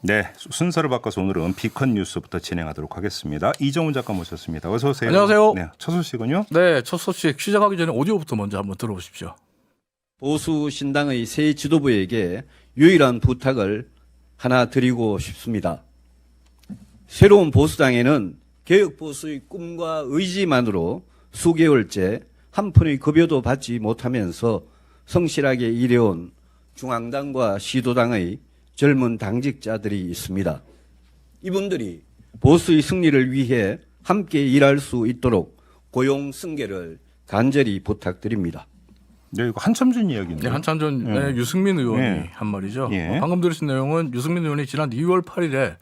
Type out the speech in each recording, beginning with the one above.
네, 순서를 바꿔서 오늘은 비컨 뉴스부터 진행하도록 하겠습니다. 이정훈 작가 모셨습니다. 어서 오세요. 안녕하세요. 네, 첫 소식은요? 네, 첫 소식 시작하기 전에 오디오부터 먼저 한번 들어보십시오. 보수 신당의 새 지도부에게 유일한 부탁을 하나 드리고 싶습니다. 새로운 보수당에는 개혁 보수의 꿈과 의지만으로 수개월째 한 푼의 급여도 받지 못하면서 성실하게 일해온 중앙당과 시도당의 젊은 당직자들이 있습니다. 이분들이 보수의 승리를 위해 함께 일할 수 있도록 고용 승계를 간절히 부탁드립니다. 네, 이거 한참 전 이야기인데. 네, 한참 전에 유승민 의원이 한 말이죠. 예. 방금 들으신 내용은 유승민 의원이 지난 2월 8일에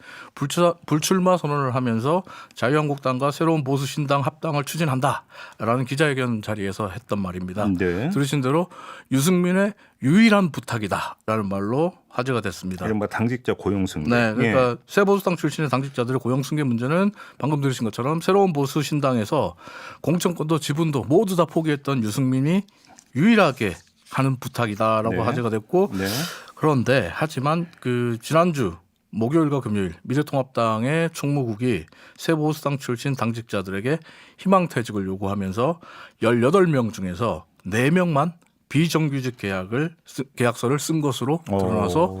불출마 선언을 하면서 자유한국당과 새로운 보수신당 합당을 추진한다라는 기자회견 자리에서 했던 말입니다. 네. 들으신 대로 유승민의 유일한 부탁이다라는 말로 화제가 됐습니다. 이른바 당직자 고용 승계. 네, 그러니까 새 보수당 출신의 당직자들의 고용 승계 문제는 방금 들으신 것처럼 새로운 보수 신당에서 공천권도 지분도 모두 다 포기했던 유승민이 유일하게 하는 부탁이다라고 네. 화제가 됐고 네. 그런데 하지만 그 지난주 목요일과 금요일 미래통합당의 총무국이 새 보수당 출신 당직자들에게 희망퇴직을 요구하면서 18명 중에서 4명만 비정규직 계약서를 쓴 것으로 드러나서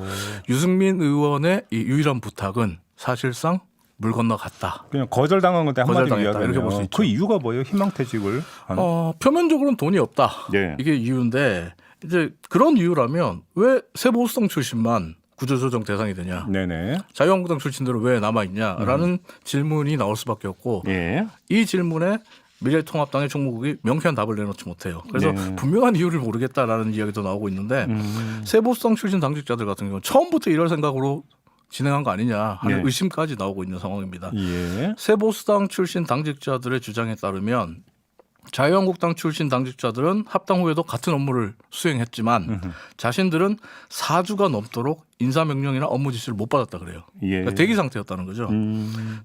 유승민 의원의 이 유일한 부탁은 사실상 물 건너갔다. 그냥 거절당한 건데 한마디로 거절당했다. 이렇게 볼 수 이야기하면 있죠. 그 이유가 뭐예요? 희망퇴직을 하는? 표면적으로는 돈이 없다. 네. 이게 이유인데 이제 그런 이유라면 왜 새 보수당 출신만 구조조정 대상이 되냐? 네네. 자유한국당 출신들은 왜 남아 있냐라는 질문이 나올 수밖에 없고 예. 이 질문에 미래통합당의 총무국이 명쾌한 답을 내놓지 못해요. 그래서 네. 분명한 이유를 모르겠다라는 이야기도 나오고 있는데 새 보수당 출신 당직자들 같은 경우는 처음부터 이럴 생각으로 진행한 거 아니냐 하는 네. 의심까지 나오고 있는 상황입니다. 예. 새 보수당 출신 당직자들의 주장에 따르면 자유한국당 출신 당직자들은 합당 후에도 같은 업무를 수행했지만 자신들은 4주가 넘도록 인사명령이나 업무 지시를 못 받았다 그래요. 예. 그러니까 대기 상태였다는 거죠.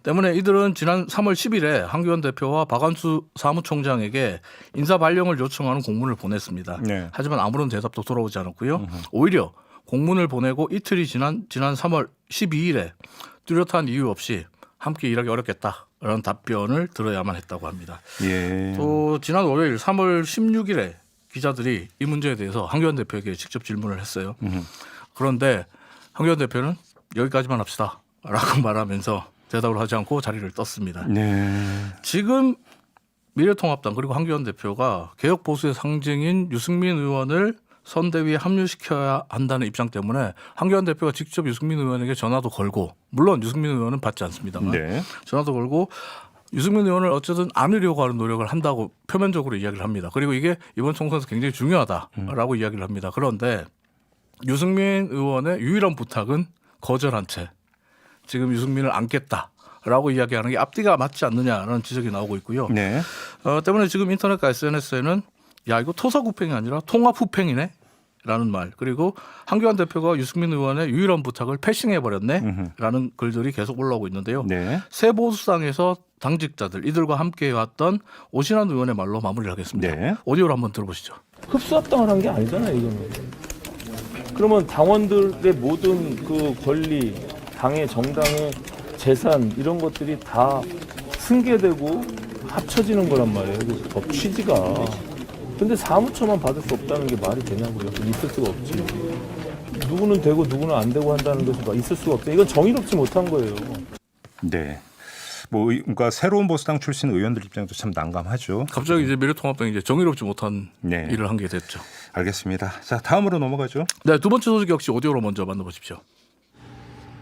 때문에 이들은 지난 3월 10일에 황교안 대표와 박완수 사무총장에게 인사 발령을 요청하는 공문을 보냈습니다. 네. 하지만 아무런 대답도 돌아오지 않았고요. 오히려 공문을 보내고 이틀이 지난 3월 12일에 뚜렷한 이유 없이 함께 일하기 어렵겠다라는 답변을 들어야만 했다고 합니다. 예. 또 지난 월요일 3월 16일에 기자들이 이 문제에 대해서 황교안 대표에게 직접 질문을 했어요. 그런데 황교안 대표는 여기까지만 합시다라고 말하면서 대답을 하지 않고 자리를 떴습니다. 네. 지금 미래통합당 그리고 황교안 대표가 개혁 보수의 상징인 유승민 의원을 선대위에 합류시켜야 한다는 입장 때문에 황교안 대표가 직접 유승민 의원에게 전화도 걸고 물론 유승민 의원은 받지 않습니다만 네. 전화도 걸고 유승민 의원을 어쨌든 안으려고 하는 노력을 한다고 표면적으로 이야기를 합니다. 그리고 이게 이번 총선에서 굉장히 중요하다라고 이야기를 합니다. 그런데 유승민 의원의 유일한 부탁은 거절한 채 지금 유승민을 안겠다라고 이야기하는 게 앞뒤가 맞지 않느냐라는 지적이 나오고 있고요. 네. 때문에 지금 인터넷과 SNS에는 야 이거 토사구팽이 아니라 통합후팽이네 라는 말 그리고 황교안 대표가 유승민 의원의 유일한 부탁을 패싱해버렸네 라는 글들이 계속 올라오고 있는데요. 네. 새 보수당에서 당직자들 이들과 함께 왔던 오신환 의원의 말로 마무리를 하겠습니다. 네. 오디오를 한번 들어보시죠. 흡수합당을 한 게 아니잖아요, 이거는. 그러면 당원들의 모든 그 권리, 당의 정당의 재산 이런 것들이 다 승계되고 합쳐지는 거란 말이에요. 그 법 취지가. 근데 사무처만 받을 수 없다는 게 말이 되냐고요. 있을 수가 없지. 누구는 되고 누구는 안 되고 한다는 것이 있을 수가 없다. 이건 정의롭지 못한 거예요. 네. 그러니까 새로운 보수당 출신 의원들 입장도 참 난감하죠. 갑자기 이제 미래통합당이 이제 정의롭지 못한 네. 일을 한 게 됐죠. 알겠습니다. 자, 다음으로 넘어가죠. 네, 두 번째 소식 역시 오디오로 먼저 만나보십시오.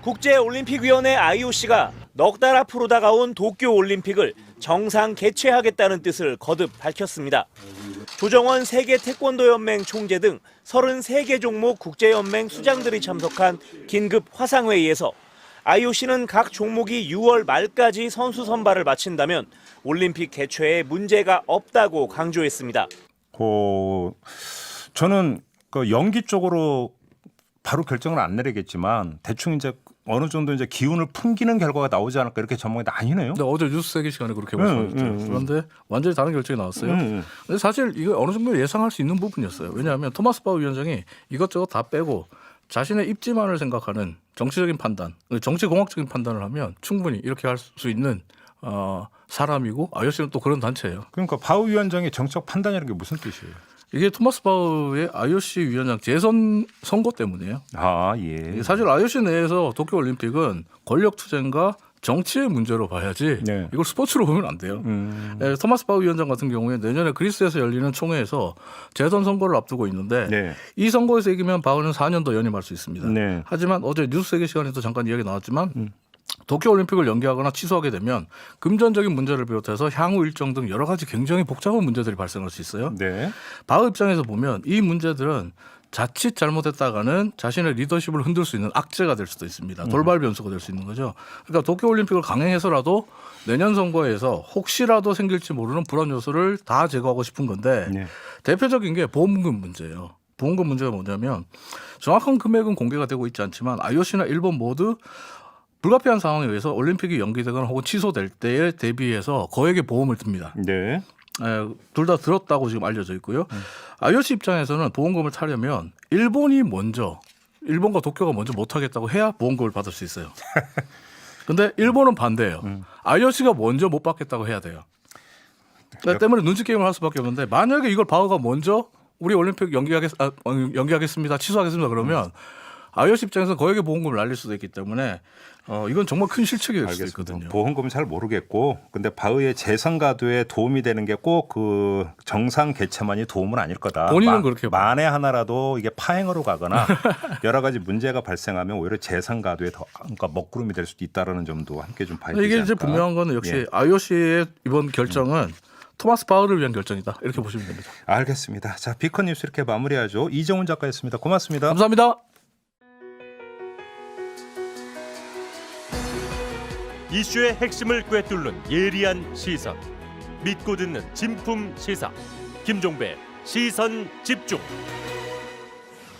국제올림픽위원회 IOC가 넉 달 앞으로 다가온 도쿄올림픽을 정상 개최하겠다는 뜻을 거듭 밝혔습니다. 조정원 세계 태권도연맹 총재 등 33개 종목 국제연맹 수장들이 참석한 긴급 화상회의에서 IOC는 각 종목이 6월 말까지 선수 선발을 마친다면 올림픽 개최에 문제가 없다고 강조했습니다. 저는 그 연기 쪽으로 바로 결정을 안 내리겠지만 대충 이제 어느 정도 이제 기운을 풍기는 결과가 나오지 않을까 이렇게 전망이 아니네요. 근데 어제 뉴스 세계 시간에 그렇게 말씀하셨죠. 그런데 완전히 다른 결정이 나왔어요. 근데 사실 이거 어느 정도 예상할 수 있는 부분이었어요. 왜냐하면 토마스 바우 위원장이 이것저것 다 빼고 자신의 입지만을 생각하는 정치적인 판단, 정치공학적인 판단을 하면 충분히 이렇게 할 수 있는 사람이고 IOC는 또 그런 단체예요. 그러니까 바우 위원장의 정책 판단이라는 게 무슨 뜻이에요? 이게 토마스 바우의 IOC 위원장 재선 선거 때문이에요. 아, 예. 사실 IOC 내에서 도쿄올림픽은 권력투쟁과 정치의 문제로 봐야지 네. 이걸 스포츠로 보면 안 돼요. 토마스 바우 위원장 같은 경우에 내년에 그리스에서 열리는 총회에서 재선 선거를 앞두고 있는데 네. 이 선거에서 이기면 바우는 4년 더 연임할 수 있습니다. 네. 하지만 어제 뉴스 세계 시간에도 잠깐 이야기 나왔지만 도쿄올림픽을 연기하거나 취소하게 되면 금전적인 문제를 비롯해서 향후 일정 등 여러 가지 굉장히 복잡한 문제들이 발생할 수 있어요. 네. 바우 입장에서 보면 이 문제들은 자칫 잘못했다가는 자신의 리더십을 흔들 수 있는 악재가 될 수도 있습니다. 돌발 변수가 될 수 있는 거죠. 그러니까 도쿄올림픽을 강행해서라도 내년 선거에서 혹시라도 생길지 모르는 불안 요소를 다 제거하고 싶은 건데 네. 대표적인 게 보험금 문제예요. 보험금 문제가 뭐냐면 정확한 금액은 공개가 되고 있지 않지만 IOC나 일본 모두 불가피한 상황에 의해서 올림픽이 연기되거나 혹은 취소될 때에 대비해서 거액의 보험을 듭니다. 네. 둘 다 들었다고 지금 알려져 있고요. IOC 입장에서는 보험금을 타려면 일본과 도쿄가 먼저 못하겠다고 해야 보험금을 받을 수 있어요. 근데 일본은 반대예요. IOC가 먼저 못 받겠다고 해야 돼요. 그렇기 때문에 눈치 게임을 할 수밖에 없는데 만약에 이걸 바우가 먼저 우리 올림픽 연기하겠습니다. 취소하겠습니다. 그러면 IOC 입장에서 거액의 보험금을 날릴 수도 있기 때문에 이건 정말 큰 실책이 될 수도 있거든요. 보험금 잘 모르겠고, 근데 바흐의 재선 가도에 도움이 되는 게 꼭 그 정상 개최만이 도움은 아닐 거다. 본인은 그렇게 봐요. 만에 하나라도 이게 파행으로 가거나 여러 가지 문제가 발생하면 오히려 재선 가도에 더 그러니까 먹구름이 될 수도 있다라는 점도 함께 좀 봐야 되지 이게 않을까. 이제 분명한 거는 역시 예. IOC의 이번 결정은 토마스 바우를 위한 결정이다. 이렇게 보시면 됩니다. 알겠습니다. 자, 비컨 뉴스 이렇게 마무리하죠. 이정훈 작가였습니다. 고맙습니다. 감사합니다. 이슈의 핵심을 꿰뚫는 예리한 시선, 믿고 듣는 진품 시사 김종배 시선 집중.